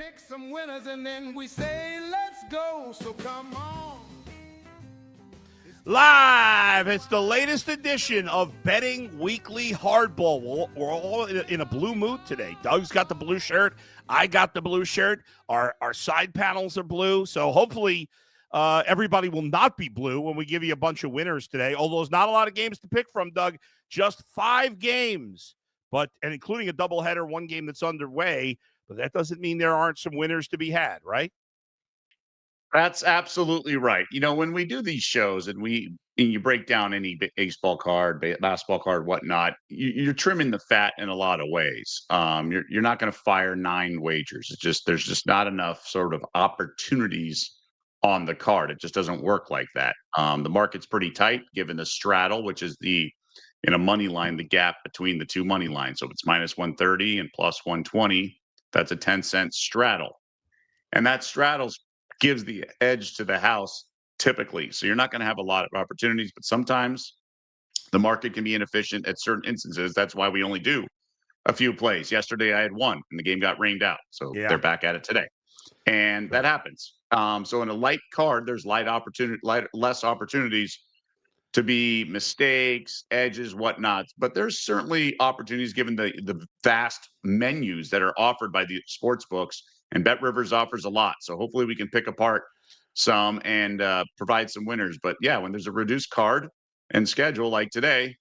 pick some winners and then we say, let's go. So come on. Live, it's the latest edition of Betting Weekly Hardball. We're all in a blue mood today. Doug's got the blue shirt. I got the blue shirt. Our side panels are blue. So hopefully everybody will not be blue when we give you a bunch of winners today. Although there's not a lot of games to pick from, Doug. Just 5 games, and including a doubleheader, one game that's underway. But that doesn't mean there aren't some winners to be had, right? That's absolutely right. You know, when we do these shows and you break down any baseball card, basketball card, whatnot, you're trimming the fat in a lot of ways. You're not going to fire 9 wagers. It's just there's just not enough sort of opportunities on the card. It just doesn't work like that. The market's pretty tight given the straddle, which is in a money line, the gap between the two money lines. So if it's minus 130 and plus 120, that's a 10-cent straddle. And that straddles gives the edge to the house typically. So you're not going to have a lot of opportunities, but sometimes the market can be inefficient at certain instances. That's why we only do a few plays. Yesterday I had one and the game got rained out. So they're back at it today. And that happens. So in a light card, there's less opportunities to be mistakes, edges, whatnot. But there's certainly opportunities given the vast menus that are offered by the sports books. And Bet Rivers offers a lot. So hopefully we can pick apart some and provide some winners. But yeah, when there's a reduced card and schedule like today,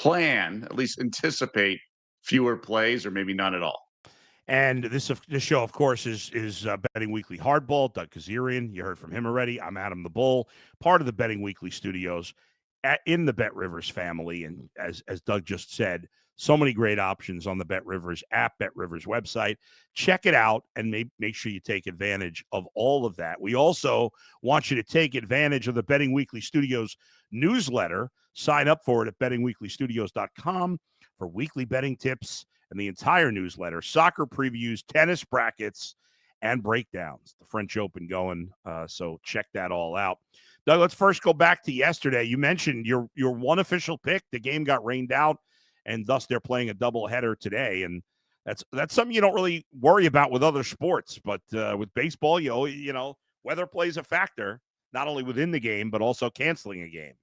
at least anticipate fewer plays or maybe none at all. And this show, of course, is Betting Weekly Hardball. Doug Kezirian, you heard from him already. I'm Adam the Bull, part of the Betting Weekly studios in the Bet Rivers family. And as Doug just said, so many great options on the Bet Rivers app, Bet Rivers website. Check it out and make sure you take advantage of all of that. We also want you to take advantage of the Betting Weekly Studios newsletter. Sign up for it at bettingweeklystudios.com for weekly betting tips and the entire newsletter, soccer previews, tennis brackets, and breakdowns. The French Open going, so check that all out. Doug, let's first go back to yesterday. You mentioned your one official pick. The game got rained out, and thus they're playing a doubleheader today. And that's something you don't really worry about with other sports, but with baseball, you know, weather plays a factor, not only within the game, but also canceling a game.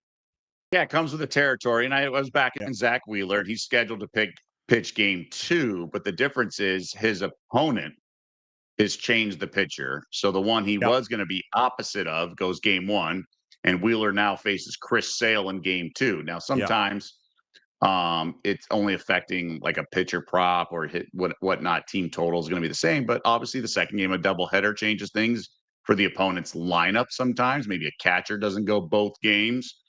Yeah, it comes with the territory. And I was back in Zach Wheeler. He's scheduled to pitch game 2, but the difference is his opponent has changed the pitcher. So the one he was going to be opposite of goes game 1, and Wheeler now faces Chris Sale in game 2. Now, sometimes it's only affecting like a pitcher prop or whatnot. Team total is going to be the same, but obviously the second game, a doubleheader changes things for the opponent's lineup. Sometimes maybe a catcher doesn't go both games.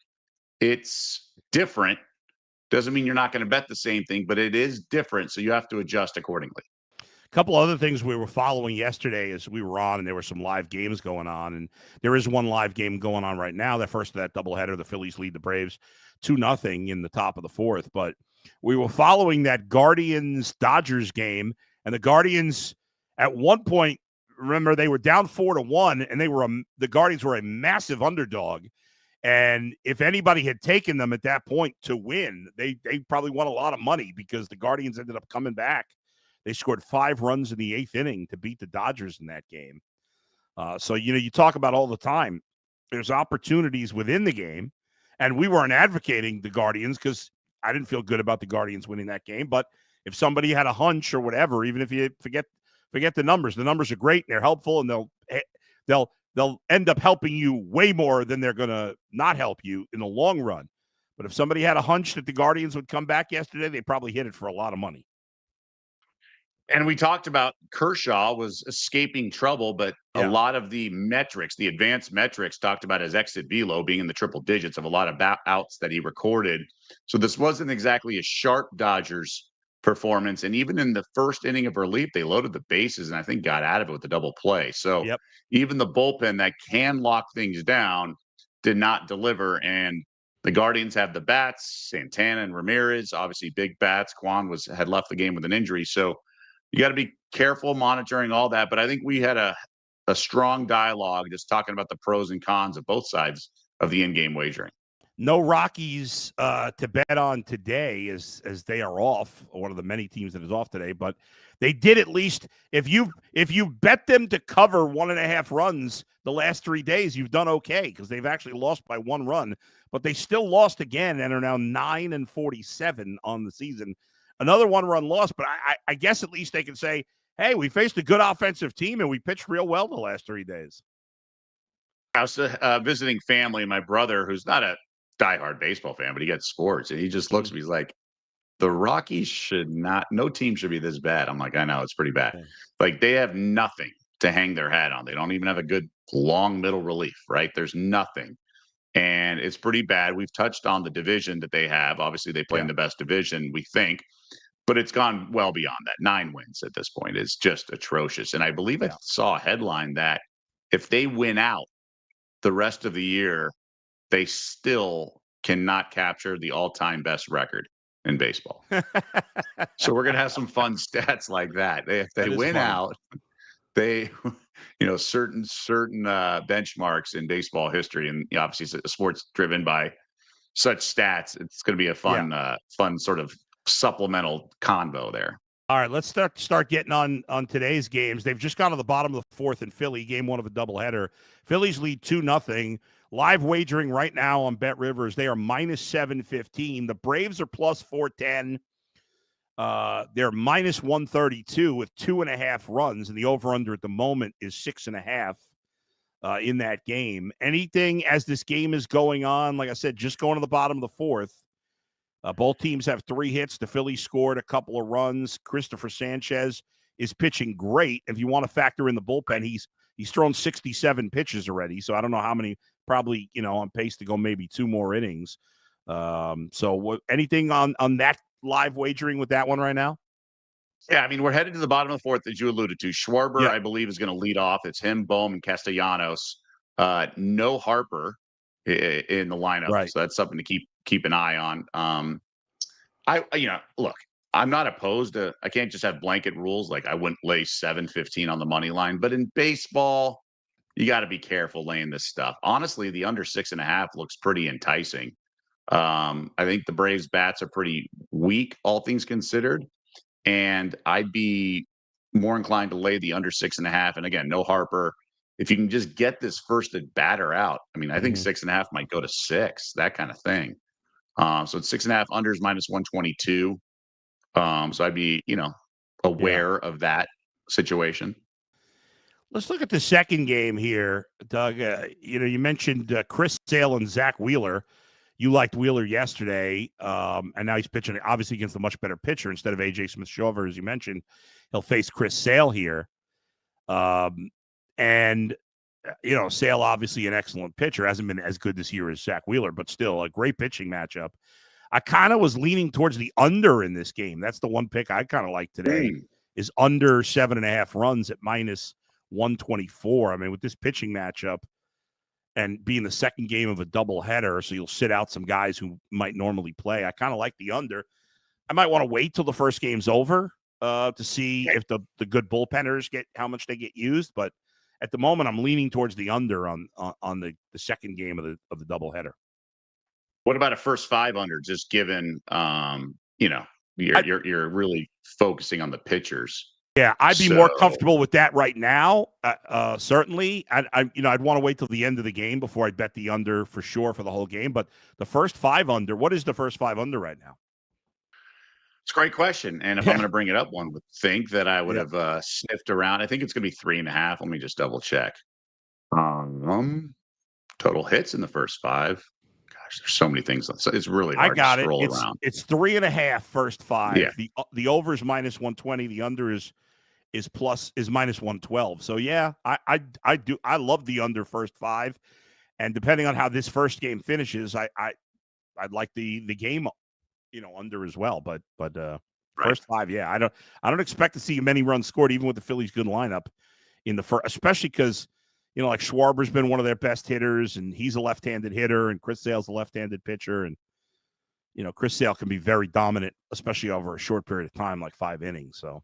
It's different. Doesn't mean you're not going to bet the same thing, but it is different. So you have to adjust accordingly. A couple other things we were following yesterday as we were on, and there were some live games going on. And there is one live game going on right now. The first of that doubleheader, the Phillies lead the Braves 2-0 in the top of the 4th. But we were following that Guardians-Dodgers game, and the Guardians at one point, remember, they were down 4-1, and the Guardians were a massive underdog. And if anybody had taken them at that point to win, they probably won a lot of money because the Guardians ended up coming back. They scored 5 runs in the 8th inning to beat the Dodgers in that game. So, you know, you talk about all the time, there's opportunities within the game. And we weren't advocating the Guardians because I didn't feel good about the Guardians winning that game. But if somebody had a hunch or whatever, even if you forget the numbers are great and they're helpful, and they'll end up helping you way more than they're going to not help you in the long run. But if somebody had a hunch that the Guardians would come back yesterday, they probably hit it for a lot of money. And we talked about Kershaw was escaping trouble, but a lot of the metrics, the advanced metrics, talked about his exit velo being in the triple digits of a lot of outs that he recorded. So this wasn't exactly a sharp Dodgers performance. And even in the first inning of relief, they loaded the bases and I think got out of it with a double play. So even the bullpen that can lock things down did not deliver. And the Guardians have the bats, Santana and Ramirez, obviously big bats. Kwan had left the game with an injury. So you got to be careful monitoring all that. But I think we had a strong dialogue just talking about the pros and cons of both sides of the in-game wagering. No Rockies to bet on today as they are off. One of the many teams that is off today, but they did at least if you bet them to cover 1.5 runs the last 3 days, you've done okay because they've actually lost by 1 run, but they still lost again and are now 9-47 on the season. Another 1-run loss, but I guess at least they can say, hey, we faced a good offensive team and we pitched real well the last 3 days. I was visiting family, and my brother, who's not a diehard baseball fan, but he gets sports, and he just looks at me. He's like, "The Rockies should not. No team should be this bad." I'm like, "I know it's pretty bad. Like they have nothing to hang their hat on. They don't even have a good long middle relief. Right? There's nothing, and it's pretty bad. We've touched on the division that they have. Obviously, they play in the best division, we think, but it's gone well beyond that. 9 wins at this point is just atrocious. And I believe I saw a headline that if they win out the rest of the year, they still cannot capture the all-time best record in baseball. So we're gonna have some fun stats like that. If they win out, they, certain benchmarks in baseball history, and obviously sports driven by such stats. It's going to be a fun, fun sort of supplemental convo there. All right, let's start getting on today's games. They've just gone to the bottom of the 4th in Philly, game 1 of a doubleheader. Phillies lead 2-0. Live wagering right now on Bet Rivers. They are -715. The Braves are +410. They're -132 with 2.5 runs, and the over/under at the moment is 6.5 in that game. Anything as this game is going on, like I said, just going to the bottom of the 4th. Both teams have 3 hits. The Phillies scored a couple of runs. Christopher Sanchez is pitching great. If you want to factor in the bullpen, he's thrown 67 pitches already. So I don't know how many, probably, on pace to go maybe 2 more innings. So anything on that live wagering with that one right now? Yeah, I mean, we're headed to the bottom of the 4th, as you alluded to. Schwarber, I believe, is going to lead off. It's him, Bohm, and Castellanos. No Harper in the lineup, so that's something to keep an eye on. Look, I'm not opposed to. I can't just have blanket rules like I wouldn't lay 7-15 on the money line, but in baseball, you got to be careful laying this stuff. Honestly, the under 6.5 looks pretty enticing. I think the Braves bats are pretty weak, all things considered, and I'd be more inclined to lay the under 6.5. And again, no Harper. If you can just get this first at batter out, I mean, I think 6.5 might go to 6, that kind of thing. So it's 6.5, unders -122. So I'd be, aware of that situation. Let's look at the second game here, Doug. You mentioned Chris Sale and Zach Wheeler. You liked Wheeler yesterday, and now he's pitching obviously against a much better pitcher instead of A.J. Smith-Shawver, as you mentioned. He'll face Chris Sale here. And Sale, obviously an excellent pitcher, hasn't been as good this year as Zach Wheeler, but still a great pitching matchup. I kind of was leaning towards the under in this game. That's the one pick I kind of like today is under 7.5 runs at -124. I mean, with this pitching matchup and being the second game of a doubleheader, so you'll sit out some guys who might normally play. I kind of like the under. I might want to wait till the first game's over to see if the good bullpenners get how much they get used, but at the moment, I'm leaning towards the under on the second game of the doubleheader. What about a first 5 under? Just given, you're really focusing on the pitchers. Yeah, I'd be more comfortable with that right now. Certainly, I'd want to wait till the end of the game before I bet the under for sure for the whole game. But the first 5 under, what is the first 5 under right now? It's a great question. And if I'm going to bring it up, one would think that I would have sniffed around. I think it's going to be 3.5. Let me just double check. Total hits in the first 5. Gosh, there's so many things. It's really hard to scroll around. It's 3.5 first 5. Yeah. The over is -120. The under is -112. So yeah, I love the under first 5. And depending on how this first game finishes, I'd like the game under as well, but first 5, yeah, I don't expect to see many runs scored, even with the Phillies' good lineup in the first, especially because like Schwarber's been one of their best hitters, and he's a left-handed hitter, and Chris Sale's a left-handed pitcher, and Chris Sale can be very dominant, especially over a short period of time, like 5 innings. So.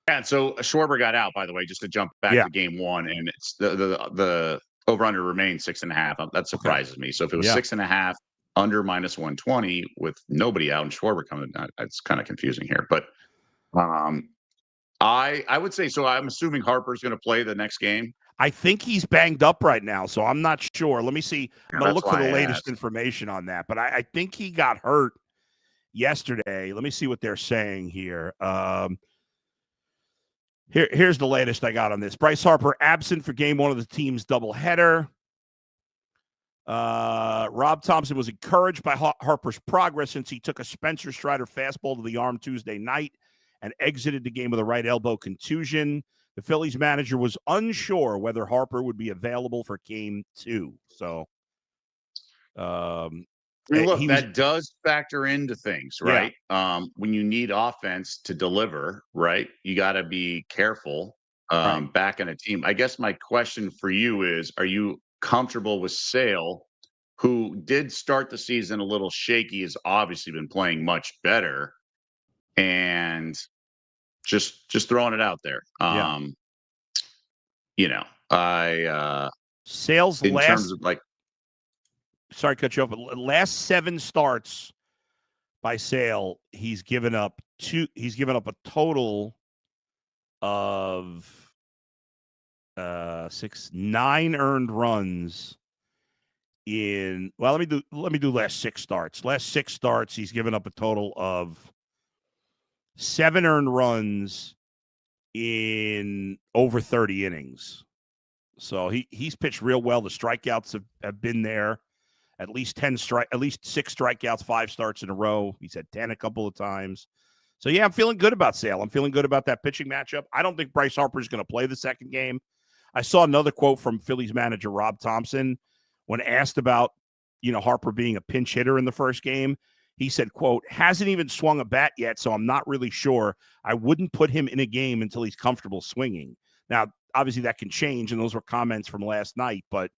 Yeah, so Schwarber got out, by the way, just to jump back to game 1, and it's the over under remains 6.5. That surprises me. So if it was 6.5, under -120 with nobody out and Schwarber coming, it's kind of confusing here. But I would say so. I'm assuming Harper's going to play the next game. I think he's banged up right now, so I'm not sure. Let me see. I'm going to look for the latest information on that. But I think he got hurt yesterday. Let me see what they're saying here. Here's the latest I got on this. Bryce Harper absent for game one of the team's doubleheader. Rob Thompson was encouraged by Harper's progress since he took a Spencer Strider fastball to the arm Tuesday night and exited the game with a right elbow contusion. The Phillies manager was unsure whether Harper would be available for game 2. So, look, that does factor into things, right? Yeah. When you need offense to deliver, right, you got to be careful back in a team. I guess my question for you is, are you comfortable with Sale, who did start the season a little shaky, has obviously been playing much better, and just throwing it out there. Sale's in terms of like, sorry to cut you off, but last 7 starts by Sale, he's given up a total of 9 earned runs in, well, let me do last 6 starts. Last 6 starts, he's given up a total of 7 earned runs in over 30 innings. So he's pitched real well. The strikeouts have been there. At least 6 strikeouts, 5 starts in a row. He's had 10 a couple of times. So yeah, I'm feeling good about Sale. I'm feeling good about that pitching matchup. I don't think Bryce Harper is going to play the second game. I saw another quote from Phillies manager Rob Thompson when asked about, Harper being a pinch hitter in the first game. He said, quote, hasn't even swung a bat yet, so I'm not really sure. I wouldn't put him in a game until he's comfortable swinging. Now, obviously that can change, and those were comments from last night, but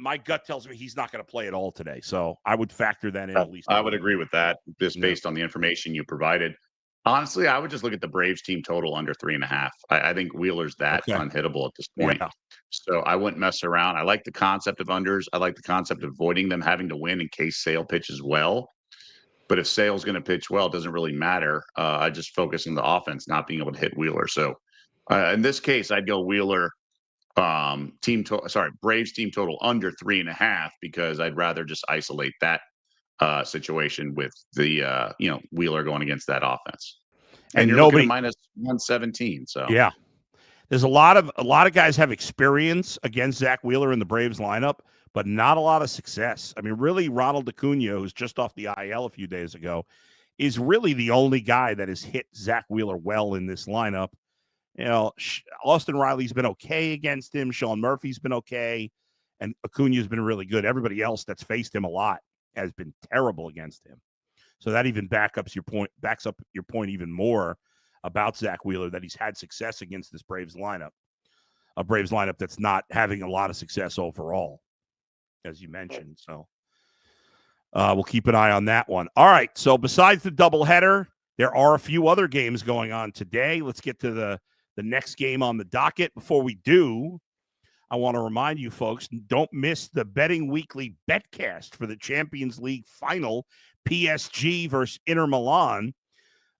my gut tells me he's not going to play at all today. So I would factor that in at least. I would agree with that, just based on the information you provided. Honestly, I would just look at the Braves team total under 3.5. I think Wheeler's unhittable at this point. Yeah. So I wouldn't mess around. I like the concept of unders. I like the concept of avoiding them having to win in case Sale pitches well. But if Sale's going to pitch well, it doesn't really matter. I just focus on the offense not being able to hit Wheeler. So in this case, I'd go Wheeler. Braves team total under 3.5, because I'd rather just isolate that situation with the Wheeler going against that offense. And you're looking at -117. So yeah, there's a lot of guys have experience against Zach Wheeler in the Braves lineup, but not a lot of success. I mean, really, Ronald Acuna, who's just off the IL a few days ago, is really the only guy that has hit Zach Wheeler well in this lineup. Austin Riley's been okay against him. Sean Murphy's been okay. And Acuna's been really good. Everybody else that's faced him a lot has been terrible against him. So that even backs up your point even more about Zach Wheeler, that he's had success against this Braves lineup. A Braves lineup that's not having a lot of success overall, as you mentioned. So we'll keep an eye on that one. All right. So besides the doubleheader, there are a few other games going on today. Let's get to the next game on the docket. Before we do, I want to remind you folks, don't miss the Betting Weekly Betcast for the Champions League final, PSG versus Inter Milan.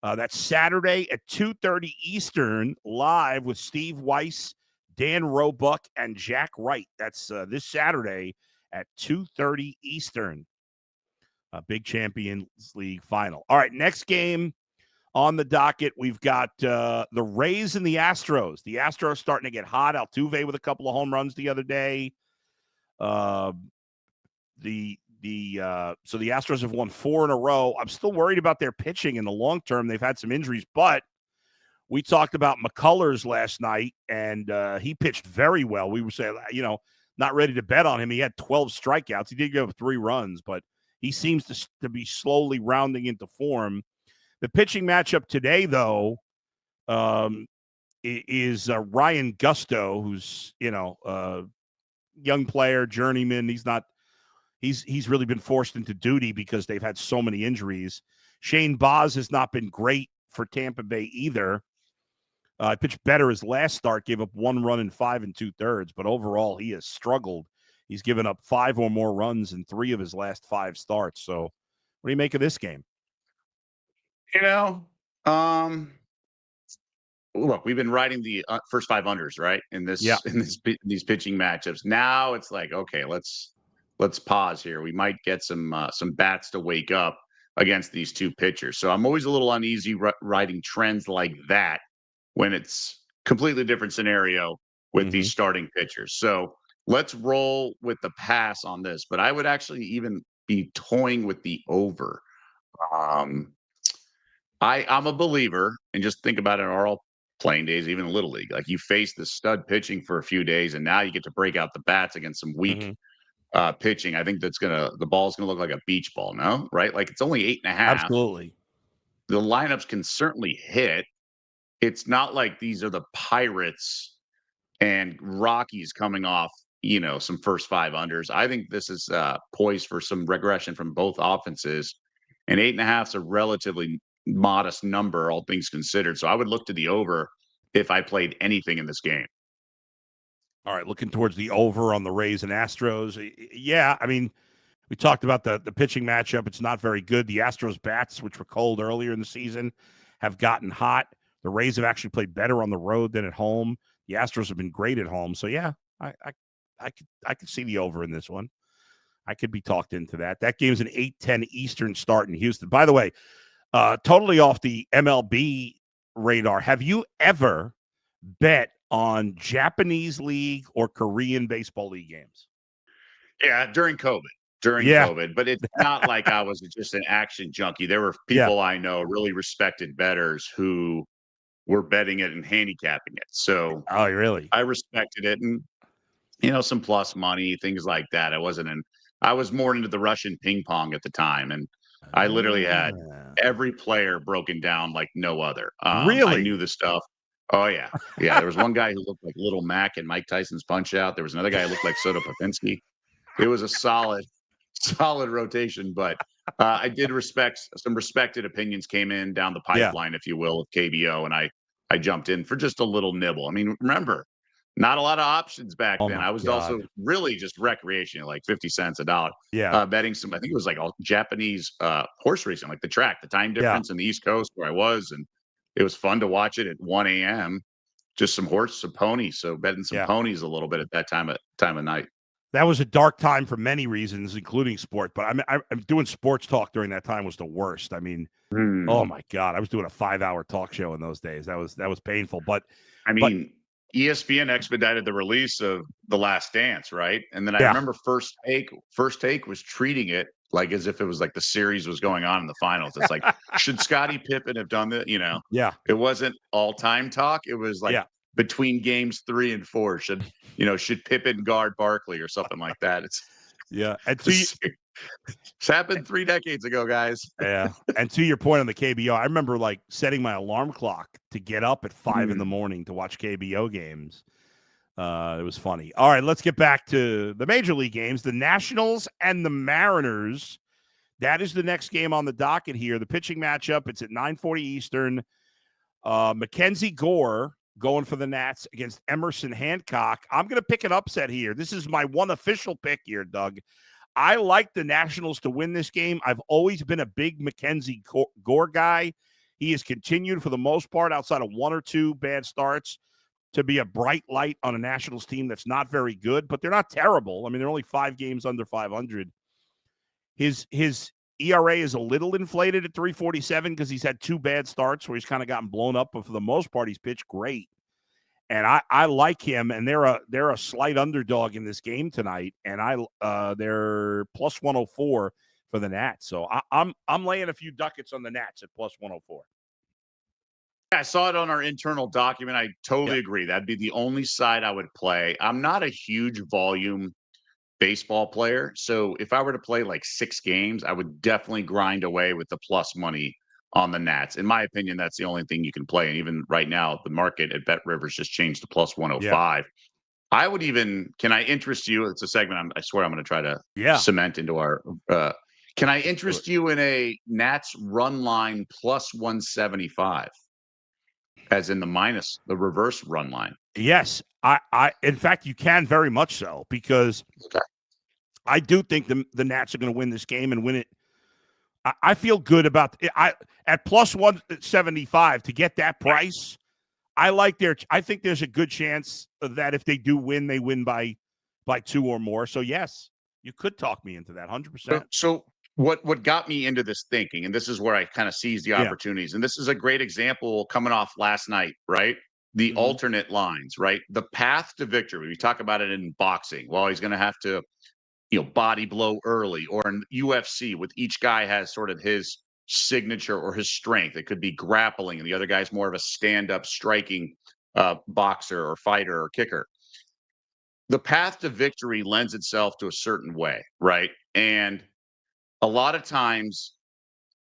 That's Saturday at 2:30 Eastern, live with Steve Weiss, Dan Roebuck, and Jack Wright. That's this Saturday at 2:30 Eastern. A big Champions League final. All right, next game on the docket, we've got the Rays and the Astros. The Astros starting to get hot. Altuve with a couple of home runs the other day. So the Astros have won 4 in a row. I'm still worried about their pitching in the long term. They've had some injuries, but we talked about McCullers last night, and he pitched very well. We were saying, not ready to bet on him. He had 12 strikeouts. He did give up 3 runs, but he seems to be slowly rounding into form. The pitching matchup today, though, is Ryan Gusto, who's young player, journeyman. He's really been forced into duty because they've had so many injuries. Shane Baz has not been great for Tampa Bay either. Pitched better his last start, gave up 1 run in 5 2/3, but overall he has struggled. He's given up 5 or more runs in 3 of his last 5 starts. So, what do you make of this game? You know, look, we've been riding the first 5 unders, right? In Yeah. these pitching matchups. Now it's like, okay, let's pause here. We might get some bats to wake up against these two pitchers. So I'm always a little uneasy riding trends like that when it's completely different scenario with these starting pitchers. So let's roll with the pass on this. But I would actually even be toying with the over. Um, I'm a believer, and just think about it in all playing days, even in Little League. Like, you face the stud pitching for a few days, and now you get to break out the bats against some weak pitching. I think the ball's gonna look like a beach ball, no? Right? Like, it's only 8.5. Absolutely. The lineups can certainly hit. It's not like these are the Pirates and Rockies coming off, some first 5 unders. I think this is poised for some regression from both offenses, and 8.5 is a relatively modest number, all things considered. So I would look to the over if I played anything in this game. All right, looking towards the over on the Rays and Astros. Yeah, I mean, we talked about the pitching matchup. It's not very good. The Astros bats, which were cold earlier in the season, have gotten hot. The Rays have actually played better on the road than at home. The Astros have been great at home. So yeah, I could see the over in this one. I could be talked into that. That game's an 8:10 Eastern start in Houston. By the way, totally off the MLB radar. Have you ever bet on Japanese league or Korean baseball league games? Yeah, during COVID, but it's not like I was just an action junkie. There were people I know, really respected bettors, who were betting it and handicapping it. So Oh, really? I respected it, and some plus money, things like that. I was more into the Russian ping pong at the time, and I literally had every player broken down like no other. I Really? knew the stuff. Oh yeah, yeah. There was one guy who looked like Little Mac in Mike Tyson's Punch Out. There was another guy who looked like Soda Popinski. It was a solid rotation, but I did respect some respected opinions came in down the pipeline, if you will, of KBO, and I jumped in for just a little nibble. I mean, remember, not a lot of options back Oh then. my I was God. also really just recreational, like 50 cents a dollar. Yeah. Betting some, I think it was like all Japanese horse racing, like the track, the time difference in the East Coast where I was, and it was fun to watch it at 1 a.m. Just some ponies. So betting some ponies a little bit at that time of night. That was a dark time for many reasons, including sport. But I'm doing sports talk during that time was the worst. I mean, oh my God, I was doing a 5-hour talk show in those days. That was painful. But I mean, ESPN expedited the release of The Last Dance, right? And then I remember First Take was treating it like as if it was like the series was going on in the finals. It's like, should Scottie Pippen have done that? It wasn't all-time talk. It was like between games 3 and 4. Should Pippen guard Barkley or something like that? And it's happened 3 decades ago, guys. Yeah. And to your point on the KBO, I remember like setting my alarm clock to get up at 5 in the morning to watch KBO games. It was funny. All right, let's get back to the Major League games. The Nationals and the Mariners. That is the next game on the docket here. The pitching matchup, it's at 9:40 Eastern. Mackenzie Gore going for the Nats against Emerson Hancock. I'm going to pick an upset here. This is my one official pick here, Doug. I like the Nationals to win this game. I've always been a big Mackenzie Gore guy. He has continued, for the most part, outside of 1 or 2 bad starts, to be a bright light on a Nationals team that's not very good, but they're not terrible. I mean, they're only 5 games under 500. His ERA is a little inflated at 3.47 because he's had 2 bad starts where he's kind of gotten blown up, but for the most part, he's pitched great. And I like him, and they're a slight underdog in this game tonight, and they're plus 104 for the Nats. So I'm laying a few ducats on the Nats at plus 104. I saw it on our internal document. I totally agree. That'd be the only side I would play. I'm not a huge volume baseball player, so if I were to play like 6 games, I would definitely grind away with the plus money on the Nats. In my opinion, that's the only thing you can play. And even right now, the market at Bet Rivers just changed to plus 105. I would even, can I interest you? It's a segment I swear I'm going to try to cement into our, can I interest you in a Nats run line plus 175? as in the reverse run line. Yes, in fact, you can very much so, because Okay. I do think the Nats are going to win this game and win it. I feel good about it. At plus 175 to get that price. I think there's a good chance that if they do win, they win by 2 or more. So yes, you could talk me into that 100%. So what got me into this thinking, and this is where I kind of seize the Yeah. opportunities, and this is a great example coming off last night, right? The Mhm. alternate lines, right? The path to victory. We talk about it in boxing. Well, he's going to have to, body blow early, or in UFC, with each guy has sort of his signature or his strength. It could be grappling, and the other guy's more of a stand-up striking boxer or fighter or kicker. The path to victory lends itself to a certain way, right? And a lot of times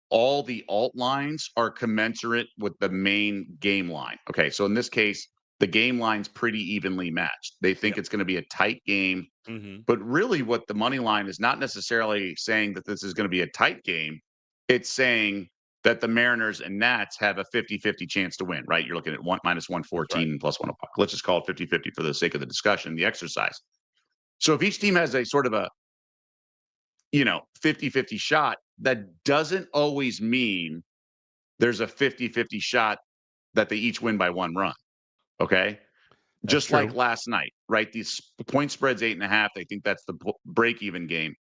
all the alt lines are commensurate with the main game line. Okay, so in this case, the game line's pretty evenly matched. They think Yep. it's going to be a tight game, Mm-hmm. but really what the money line is not necessarily saying that this is going to be a tight game. It's saying that the Mariners and Nats have a 50-50 chance to win, right? You're looking at minus That's 114 right. and plus 105. Let's just call it 50-50 for the sake of the discussion, the exercise. So if each team has a sort of a 50-50 shot, that doesn't always mean there's a 50-50 shot that they each win by 1 run. Okay. That's Just like true. last night, right? These point spreads 8.5. They think that's the break even game.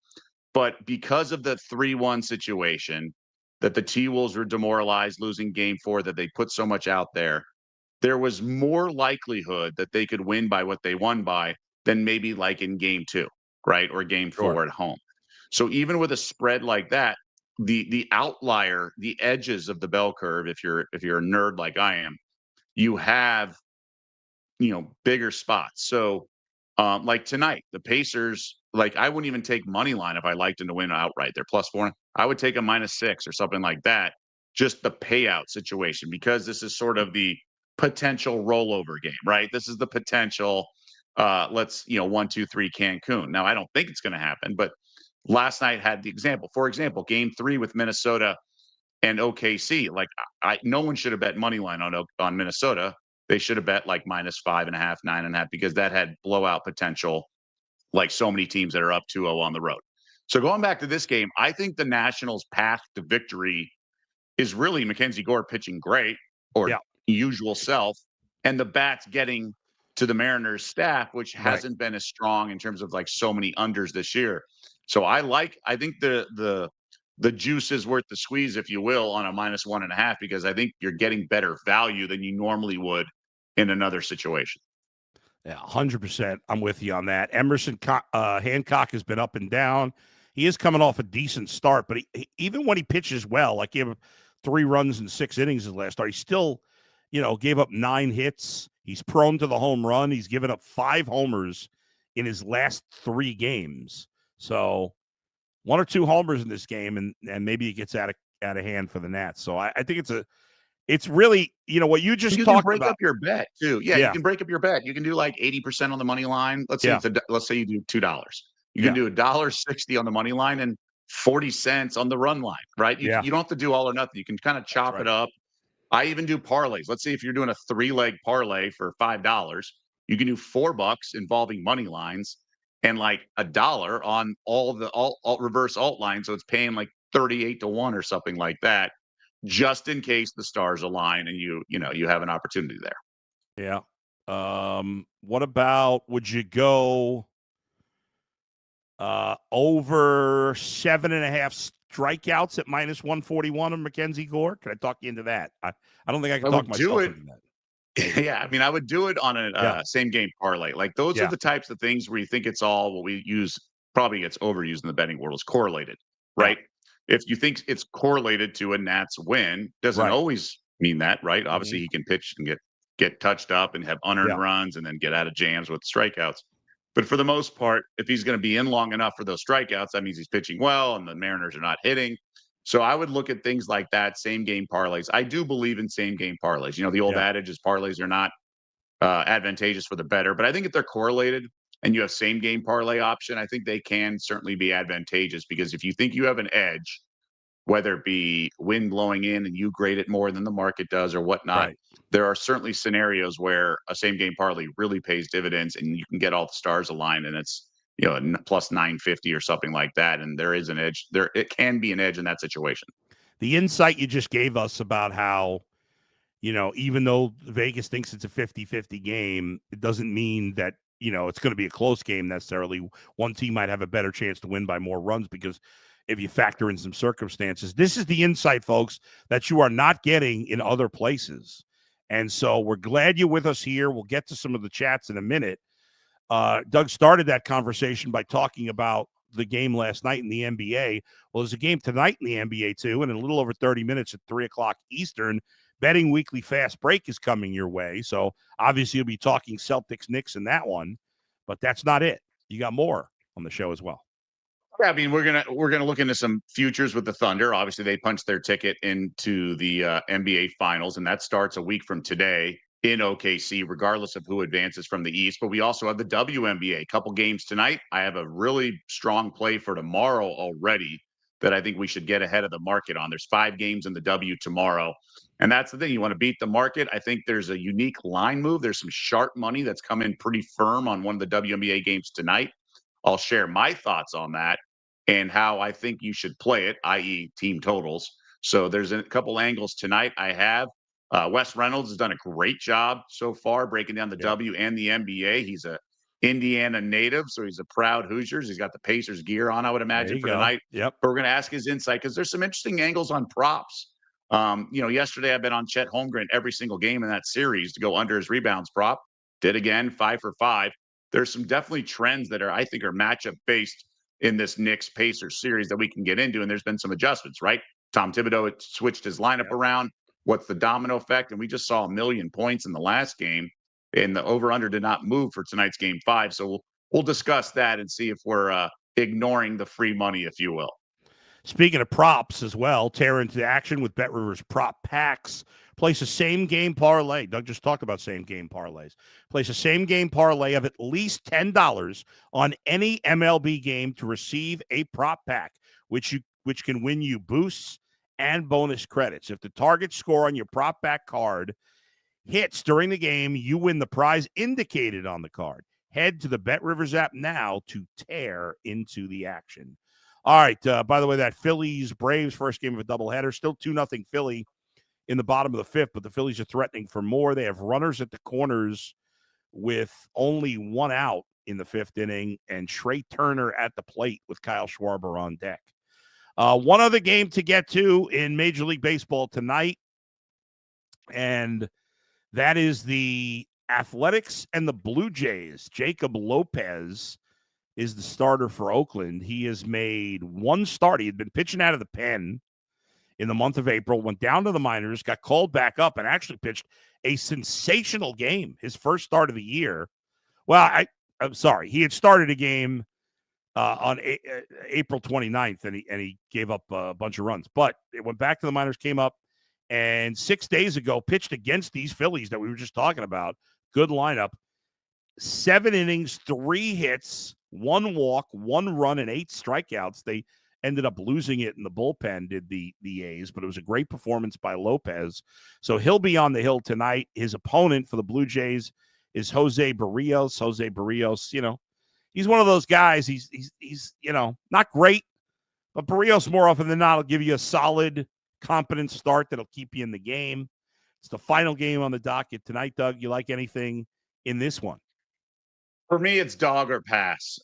But because of the 3-1 situation, that the T Wolves were demoralized, losing game 4, that they put so much out there was more likelihood that they could win by what they won by than maybe like in game 2, right? Or game Sure. 4 at home. So even with a spread like that, the outlier, the edges of the bell curve, if you're a nerd like I am, you have bigger spots. So like tonight, the Pacers, like I wouldn't even take money line if I liked them to win outright. They're plus 4. I would take a -6 or something like that. Just the payout situation, because this is sort of the potential rollover game, right? This is the potential. Let's 1-2-3 Cancun. Now I don't think it's going to happen, but last night had the example. For example, game 3 with Minnesota and OKC. Like no one should have bet money line on Minnesota. They should have bet like -5.5, 9.5, because that had blowout potential, like so many teams that are up 2-0 on the road. So going back to this game, I think the Nationals' path to victory is really Mackenzie Gore pitching great, or Yeah. usual self, and the bats getting to the Mariners staff, which Right. hasn't been as strong in terms of like so many unders this year. So I think the juice is worth the squeeze, if you will, on a -1.5, because I think you're getting better value than you normally would in another situation. Yeah, 100%. I'm with you on that. Emerson Hancock has been up and down. He is coming off a decent start, but even when he pitches well, like he had 3 runs in 6 innings his last start, he still, gave up 9 hits. He's prone to the home run. He's given up 5 homers in his last 3 games. So 1 or 2 homers in this game, and maybe it gets out of hand for the Nats. So I think it's really, what you just You can talked break about. up your bet too. Yeah, you Yeah, can break up your bet. You can do like 80% on the money line. Let's say yeah, let's say you do $2. You can yeah, do $1.60 on the money line and 40 cents on the run line, right? You yeah. you don't have to do all or nothing. You can kind of That's chop it right. up. I even do parlays. Let's say if you're doing a 3-leg parlay for $5, you can do $4 involving money lines and like $1 on all the alt reverse alt lines. So it's paying like 38-1 or something like that, just in case the stars align and you have an opportunity there. Yeah. What about, would you go over 7.5 strikeouts at -141 of Mackenzie Gore? Could I talk you into that? I don't think I can I talk would do myself it. into that. Yeah, I mean, I would do it on a Yeah, same game parlay. Like those are yeah, the types of things where you think it's all what we use. Probably gets overused in the betting world, is correlated, yeah. right? If you think it's correlated to a Nats win, doesn't Right. always mean that, right? Hmm. Obviously, he can pitch and get touched up and have unearned Yeah, runs and then get out of jams with strikeouts. But for the most part, if he's going to be in long enough for those strikeouts, that means he's pitching well and the Mariners are not hitting. So I would look at things like that, same game parlays. I do believe in same game parlays. The old yeah, adage is parlays are not advantageous for the better. But I think if they're correlated and you have same game parlay option, I think they can certainly be advantageous, because if you think you have an edge whether it be wind blowing in and you grade it more than the market does or whatnot. Right. There are certainly scenarios where a same game parlay really pays dividends and you can get all the stars aligned and it's, plus 950 or something like that. And there is an edge there. It can be an edge in that situation. The insight you just gave us about how, even though Vegas thinks it's a 50-50 game, it doesn't mean that, it's going to be a close game necessarily. One team might have a better chance to win by more runs because if you factor in some circumstances, this is the insight, folks, that you are not getting in other places. And so we're glad you're with us here. We'll get to some of the chats in a minute. Doug started that conversation by talking about the game last night in the NBA. Well, there's a game tonight in the NBA too, and in a little over 30 minutes at 3:00 Eastern, Betting Weekly Fast Break is coming your way. So obviously you'll be talking Celtics, Knicks in that one, but that's not it. You got more on the show as well. Yeah, I mean, we're gonna look into some futures with the Thunder. Obviously, they punched their ticket into the NBA Finals, and that starts a week from today in OKC, regardless of who advances from the East. But we also have the WNBA. A couple games tonight. I have a really strong play for tomorrow already that I think we should get ahead of the market on. There's 5 games in the W tomorrow, and that's the thing. You want to beat the market. I think there's a unique line move. There's some sharp money that's come in pretty firm on one of the WNBA games tonight. I'll share my thoughts on that and how I think you should play it, i.e., team totals. So there's a couple angles tonight I have. Wes Reynolds has done a great job so far breaking down the W and the NBA. He's a Indiana native, so he's a proud Hoosiers. He's got the Pacers gear on, I would imagine, for tonight. Yep. But we're going to ask his insight because there's some interesting angles on props. Yesterday I've been on Chet Holmgren every single game in that series to go under his rebounds prop. Did again, 5 for 5. There's some definitely trends that I think are matchup based in this Knicks Pacers series that we can get into. And there's been some adjustments, right? Tom Thibodeau switched his lineup around. What's the domino effect? And we just saw 1,000,000 points in the last game, and the over under did not move for tonight's game 5. So we'll discuss that and see if we're ignoring the free money, if you will. Speaking of props as well, tear into action with BetRivers prop packs. Place a same game parlay. Doug just talked about same game parlays. Place a same game parlay of at least $10 on any MLB game to receive a prop pack, which can win you boosts and bonus credits. If the target score on your prop pack card hits during the game, you win the prize indicated on the card. Head to the BetRivers app now to tear into the action. All right. By the way, that Phillies-Braves first game of a doubleheader, still 2-0 Philly in the bottom of the 5th, but the Phillies are threatening for more. They have runners at the corners with only 1 out in the 5th inning, and Trey Turner at the plate with Kyle Schwarber on deck. One other game to get to in Major League Baseball tonight, and that is the Athletics and the Blue Jays. Jacob Lopez is the starter for Oakland. He has made 1 start. He had been pitching out of the pen in the month of April, went down to the minors, got called back up, and actually pitched a sensational game, his first start of the year. Well, I'm sorry. He had started a game on April 29th, and he gave up a bunch of runs. But it went back to the minors, came up, and 6 days ago pitched against these Phillies that we were just talking about. Good lineup. 7 innings, 3 hits, 1 walk, 1 run, and 8 strikeouts. They ended up losing it in the bullpen, did the A's, but it was a great performance by Lopez. So he'll be on the hill tonight. His opponent for the Blue Jays is Jose Barrios. Jose Barrios, he's one of those guys. He's not great, but Barrios more often than not will give you a solid, competent start that'll keep you in the game. It's the final game on the docket tonight, Doug. You like anything in this one? For me, it's dog or pass.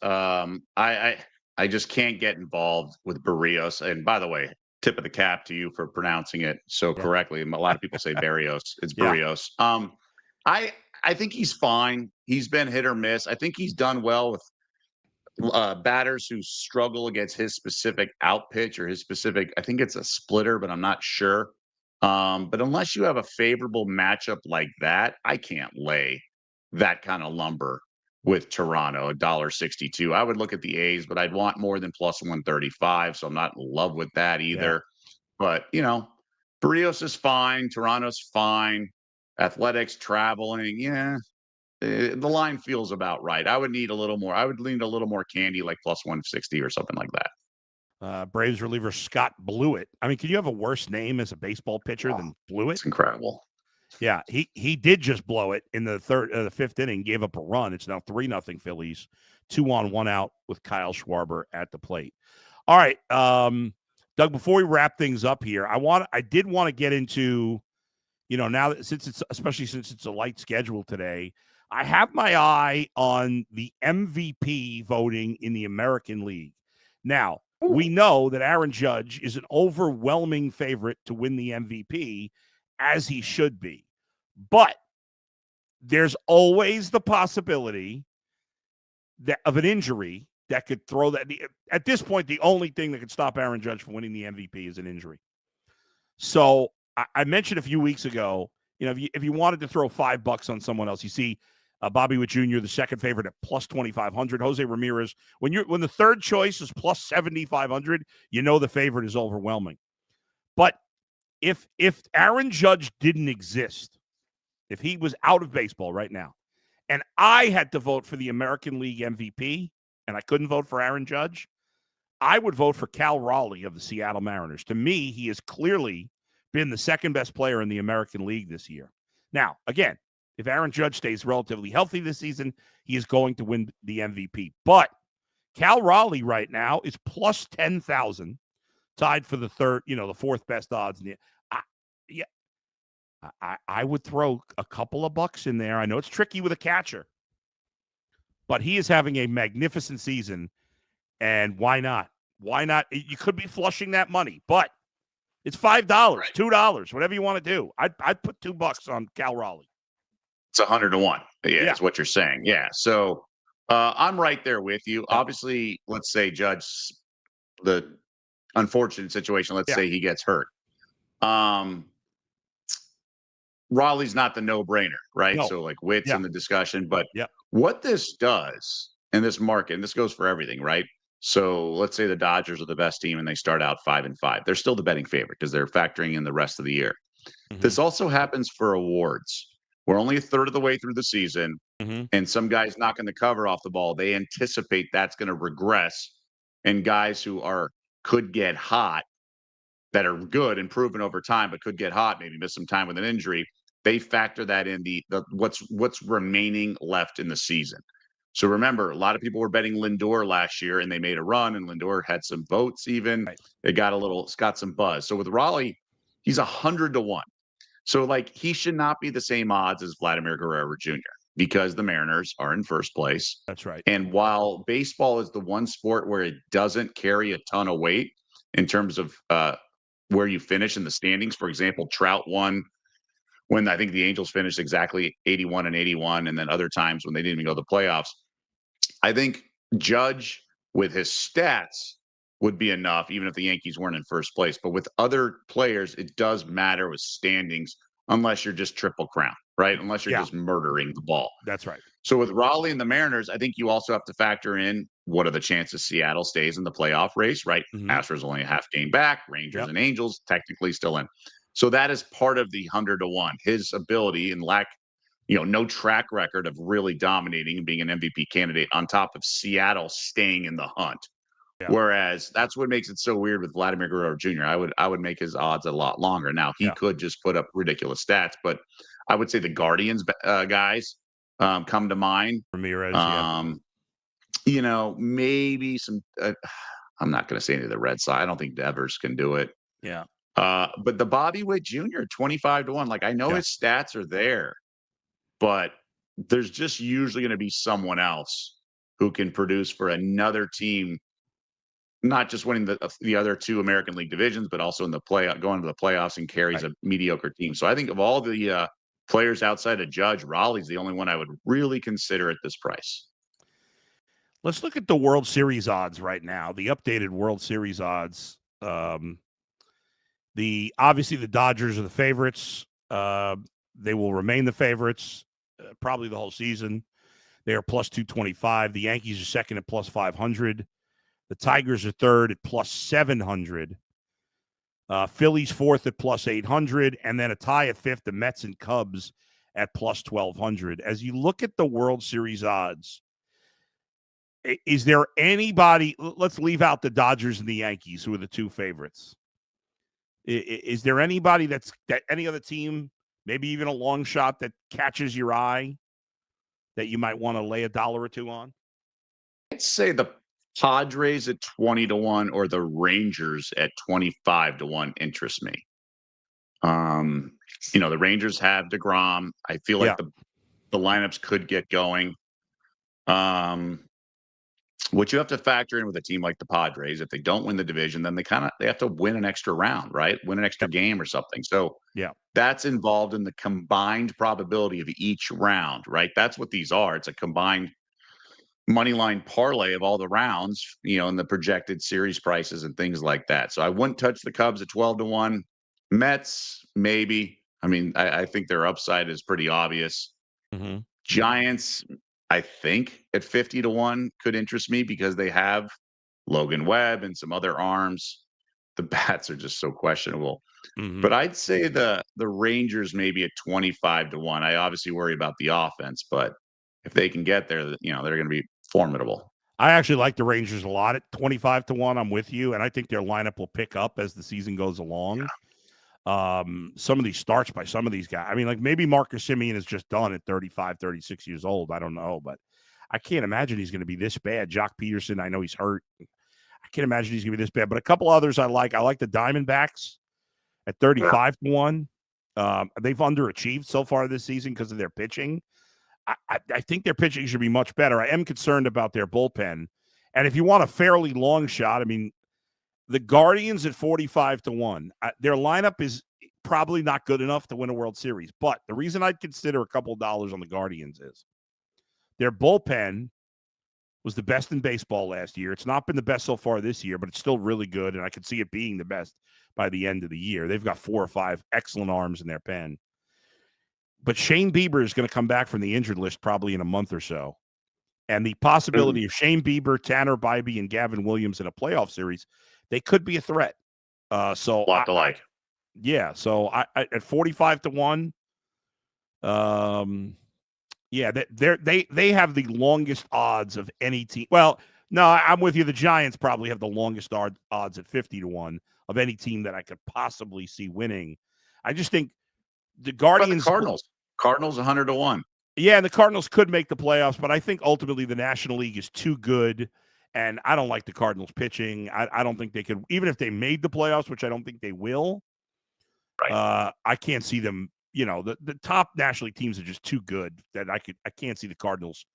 I just can't get involved with Barrios. And by the way, tip of the cap to you for pronouncing it so correctly. A lot of people say Barrios. It's Barrios. I think he's fine. He's been hit or miss. I think he's done well with batters who struggle against his specific out pitch or his specific. I think it's a splitter, but I'm not sure. But unless you have a favorable matchup like that, I can't lay that kind of lumber with Toronto, $1.62. I would look at the A's, but I'd want more than plus 135. So I'm not in love with that either. But, Barrios is fine. Toronto's fine. Athletics traveling. The line feels about right. I would need a little more. I would lean a little more candy, like plus 160 or something like that. Braves reliever Scott Blewett. I mean, can you have a worse name as a baseball pitcher than Blewett? It's incredible. Yeah, he did just blow it in the fifth inning, gave up a run. It's now 3-0 Phillies, 2-on-1 out with Kyle Schwarber at the plate. All right, Doug, before we wrap things up here, I did want to get into, now that especially since it's a light schedule today, I have my eye on the MVP voting in the American League. Now, we know that Aaron Judge is an overwhelming favorite to win the MVP, as he should be. But there's always the possibility of an injury that could throw that. At this point, the only thing that could stop Aaron Judge from winning the MVP is an injury. So I mentioned a few weeks ago, if you wanted to throw $5 on someone else, you see Bobby Witt Jr., the second favorite at plus 2,500. Jose Ramirez, when the third choice is plus 7,500, the favorite is overwhelming. But if Aaron Judge didn't exist, if he was out of baseball right now, and I had to vote for the American League MVP, and I couldn't vote for Aaron Judge, I would vote for Cal Raleigh of the Seattle Mariners. To me, he has clearly been the second best player in the American League this year. Now, again, if Aaron Judge stays relatively healthy this season, he is going to win the MVP. But Cal Raleigh right now is plus 10,000, tied for the fourth best odds. I would throw a couple of bucks in there. I know it's tricky with a catcher, but he is having a magnificent season, and why not? Why not? You could be flushing that money, but it's $5, right. $2, whatever you want to do. I'd put $2 on Cal Raleigh. It's 100-1. Yeah, is what you're saying. Yeah. So I'm right there with you. Yeah. Obviously, let's say Judge, the unfortunate situation, let's say he gets hurt. Raleigh's not the no-brainer, right? No. So like Witt's in the discussion, but what this does in this market, and this goes for everything, right? So let's say the Dodgers are the best team and they start out 5-5. They're still the betting favorite because they're factoring in the rest of the year. Mm-hmm. This also happens for awards. We're only a third of the way through the season, and some guys knocking the cover off the ball. They anticipate that's going to regress, and guys who could get hot, that are good and proven over time, but could get hot, maybe miss some time with an injury. They factor that in the what's remaining left in the season. So remember, a lot of people were betting Lindor last year, and they made a run, and Lindor had some votes. Even it got some buzz. So with Raleigh, he's 100-1. So like he should not be the same odds as Vladimir Guerrero Jr. because the Mariners are in first place. That's right. And while baseball is the one sport where it doesn't carry a ton of weight in terms of where you finish in the standings, for example, Trout won when I think the Angels finished exactly 81-81, and then other times when they didn't even go to the playoffs. I think Judge with his stats would be enough, even if the Yankees weren't in first place. But with other players, it does matter with standings, unless you're just Triple Crown, right? Unless you're just murdering the ball. That's right. So with Raleigh and the Mariners, I think you also have to factor in what are the chances Seattle stays in the playoff race, right? Mm-hmm. Astros only a half game back, Rangers and Angels technically still in. So that is part of the 100-1. His ability and no track record of really dominating and being an MVP candidate on top of Seattle staying in the hunt. Yeah. Whereas that's what makes it so weird with Vladimir Guerrero Jr. I would make his odds a lot longer. Now he could just put up ridiculous stats, but I would say the Guardians guys come to mind. Ramirez, maybe some. I'm not going to say any of the Red Sox. I don't think Devers can do it. Yeah. But the Bobby Witt Jr. 25-1. Like I know his stats are there, but there's just usually going to be someone else who can produce for another team. Not just winning the other two American League divisions, but also in the going to the playoffs and carries a mediocre team. So I think of all the players outside of Judge, Raleigh's the only one I would really consider at this price. Let's look at the World Series odds right now. The updated World Series odds. Obviously the Dodgers are the favorites. They will remain the favorites probably the whole season. They are plus 225. The Yankees are second at plus 500. The Tigers are third at plus 700. Phillies fourth at plus 800. And then a tie at fifth, the Mets and Cubs at plus 1,200. As you look at the World Series odds, Is there anybody? Let's leave out the Dodgers and the Yankees, who are the two favorites. Is there anybody that any other team, maybe even a long shot, that catches your eye that you might want to lay $1 or $2 on? I'd say the Padres at 20-1 or the Rangers at 25-1 interest me. The Rangers have DeGrom. I feel like the lineups could get going. What you have to factor in with a team like the Padres, if they don't win the division, then they have to win an extra round, right? Win an extra game or something. So that's involved in the combined probability of each round, right? That's what these are. It's a combined money line parlay of all the rounds, and the projected series prices and things like that. So I wouldn't touch the Cubs at 12-1. Mets, maybe. I mean, I think their upside is pretty obvious. Mm-hmm. Giants, I think at 50-1 could interest me because they have Logan Webb and some other arms. The bats are just so questionable. Mm-hmm. But I'd say the Rangers maybe at 25-1. I obviously worry about the offense, but if they can get there, they're going to be formidable. I actually like the Rangers a lot at 25-1. I'm with you, and I think their lineup will pick up as the season goes along. Some of these starts by some of these guys. I mean, like maybe Marcus Semien is just done at 35, 36 years old. I don't know, but I can't imagine he's going to be this bad. Jock Peterson, I know he's hurt. I can't imagine he's going to be this bad. But a couple others I like. I like the Diamondbacks at 35-1. They've underachieved so far this season because of their pitching. I think their pitching should be much better. I am concerned about their bullpen. And if you want a fairly long shot, I mean, the Guardians at 45-1. Their lineup is probably not good enough to win a World Series. But the reason I'd consider a couple of dollars on the Guardians is their bullpen was the best in baseball last year. It's not been the best so far this year, but it's still really good, and I could see it being the best by the end of the year. They've got 4 or 5 excellent arms in their pen. But Shane Bieber is going to come back from the injured list probably in a month or so. And the possibility of Shane Bieber, Tanner Bybee, and Gavin Williams in a playoff series, they could be a threat. So a lot to like. Yeah. So I at 45-1. They have the longest odds of any team. Well, no, I'm with you. The Giants probably have the longest odds at 50-1 of any team that I could possibly see winning. I just think the Guardians, Cardinals 100-1. Yeah, and the Cardinals could make the playoffs, but I think ultimately the National League is too good, and I don't like the Cardinals pitching. I don't think they could, even if they made the playoffs, which I don't think they will. Right. I can't see them. The top National League teams are just too good that I can't see the Cardinals,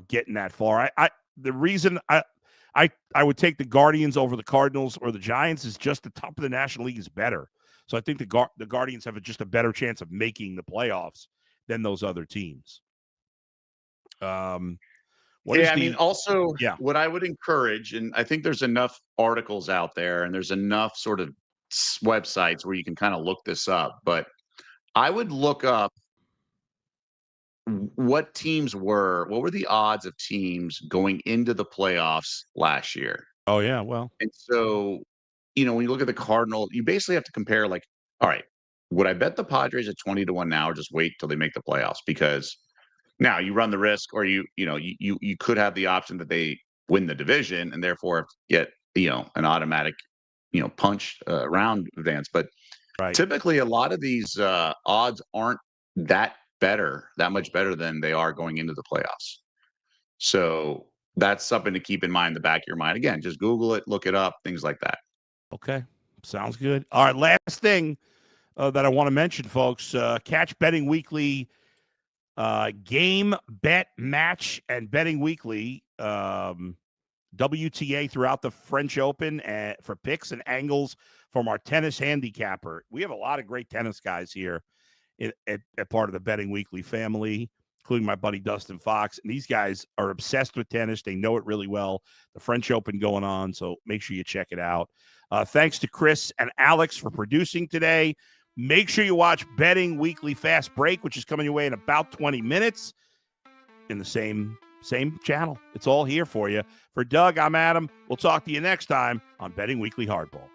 getting that far. The reason I would take the Guardians over the Cardinals or the Giants is just the top of the National League is better. So I think the Guardians have just a better chance of making the playoffs than those other teams. What I would encourage, and I think there's enough articles out there and there's enough sort of websites where you can kind of look this up, but I would look up what were the odds of teams going into the playoffs last year. Oh yeah. Well, and so, when you look at the Cardinals, you basically have to compare like, all right, would I bet the Padres at 20-1 now or just wait till they make the playoffs? Because now you run the risk, or you could have the option that they win the division and therefore get, an automatic, punch round advance. But typically a lot of these odds aren't that much better than they are going into the playoffs. So that's something to keep in mind in the back of your mind. Again, just Google it, look it up, things like that. Okay. Sounds good. All right. Last thing that I want to mention, folks, catch Betting Weekly game, bet, match, and Betting Weekly WTA throughout the French Open for picks and angles from our tennis handicapper. We have a lot of great tennis guys here at part of the Betting Weekly family, including my buddy Dustin Fox. And these guys are obsessed with tennis. They know it really well. The French Open going on, so make sure you check it out. Thanks to Chris and Alex for producing today. Make sure you watch Betting Weekly Fast Break, which is coming your way in about 20 minutes in the same channel. It's all here for you. For Doug, I'm Adam. We'll talk to you next time on Betting Weekly Hardball.